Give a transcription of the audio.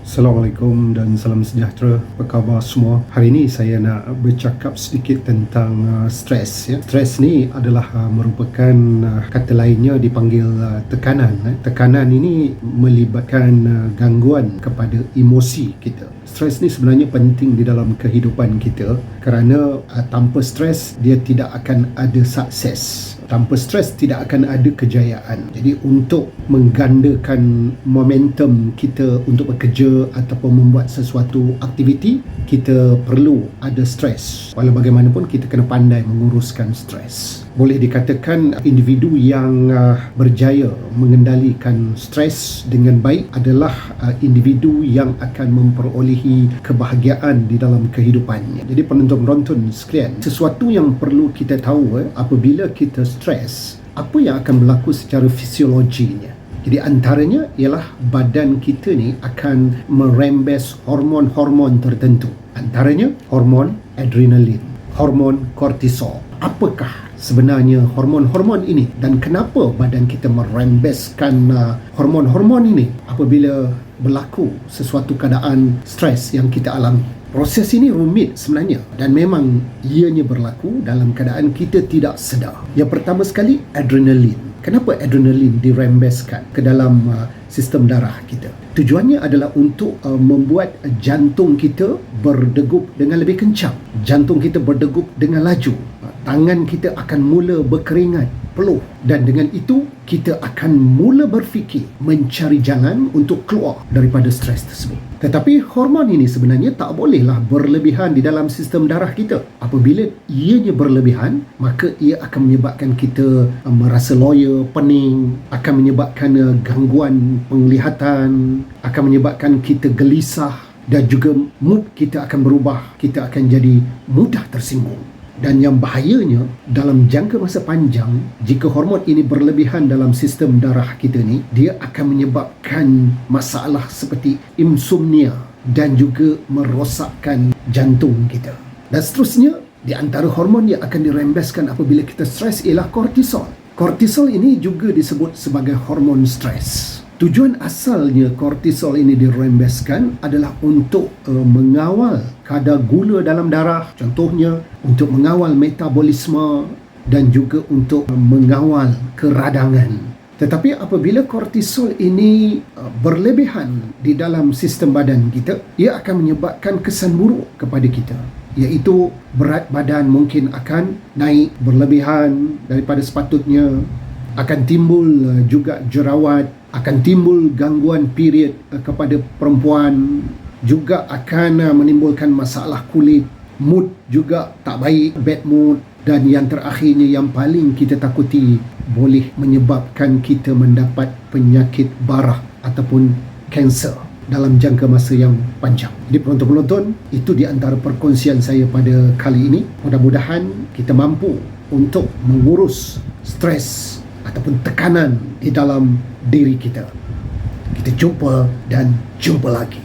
Assalamualaikum dan salam sejahtera. Apa khabar semua? Hari ini saya nak bercakap sedikit tentang stres. Stres ni adalah merupakan kata lainnya dipanggil tekanan. Tekanan ini melibatkan gangguan kepada emosi kita. Stres ni sebenarnya penting di dalam kehidupan kita kerana tanpa stres dia tidak akan ada sukses. Tanpa stres tidak akan ada kejayaan. Jadi untuk menggandakan momentum kita untuk bekerja ataupun membuat sesuatu aktiviti, kita perlu ada stres. Walau bagaimanapun kita kena pandai menguruskan stres. Boleh dikatakan individu yang berjaya mengendalikan stres dengan baik adalah individu yang akan memperolehi kebahagiaan di dalam kehidupannya. Jadi penonton-penonton sekalian, sesuatu yang perlu kita tahu apabila kita stres, apa yang akan berlaku secara fisiologinya. Jadi antaranya ialah badan kita ni akan merembes hormon-hormon tertentu. Antaranya hormon adrenalin, hormon kortisol. Apakah sebenarnya hormon-hormon ini dan kenapa badan kita merembeskan hormon-hormon ini apabila berlaku sesuatu keadaan stres yang kita alami? Proses ini rumit sebenarnya dan memang ianya berlaku dalam keadaan kita tidak sedar. Yang pertama sekali, adrenalin. Kenapa adrenalin dirembeskan ke dalam sistem darah kita? Tujuannya adalah untuk membuat jantung kita berdegup dengan lebih kencang. Jantung kita berdegup dengan laju. Tangan kita akan mula berkeringat peluh dan dengan itu kita akan mula berfikir mencari jalan untuk keluar daripada stres tersebut. Tetapi hormon ini sebenarnya tak bolehlah berlebihan di dalam sistem darah kita. Apabila ianya berlebihan, maka ia akan menyebabkan kita merasa loyo, pening, akan menyebabkan gangguan penglihatan, akan menyebabkan kita gelisah dan juga mood kita akan berubah. Kita akan jadi mudah tersinggung. Dan yang bahayanya, dalam jangka masa panjang, jika hormon ini berlebihan dalam sistem darah kita ni, dia akan menyebabkan masalah seperti insomnia dan juga merosakkan jantung kita. Dan seterusnya, di antara hormon yang akan dirembeskan apabila kita stres ialah kortisol. Kortisol ini juga disebut sebagai hormon stres. Tujuan asalnya kortisol ini dirembeskan adalah untuk mengawal kadar gula dalam darah, contohnya untuk mengawal metabolisme dan juga untuk mengawal keradangan. Tetapi apabila kortisol ini berlebihan di dalam sistem badan kita, ia akan menyebabkan kesan buruk kepada kita, iaitu berat badan mungkin akan naik berlebihan daripada sepatutnya, akan timbul juga jerawat, akan timbul gangguan period kepada perempuan, juga akan menimbulkan masalah kulit, mood juga tak baik, bad mood, dan yang terakhirnya yang paling kita takuti boleh menyebabkan kita mendapat penyakit barah ataupun kanser dalam jangka masa yang panjang. Jadi penonton-penonton, itu di antara perkongsian saya pada kali ini. Mudah-mudahan kita mampu untuk mengurus stres ataupun tekanan di dalam diri kita. Kita jumpa dan jumpa lagi.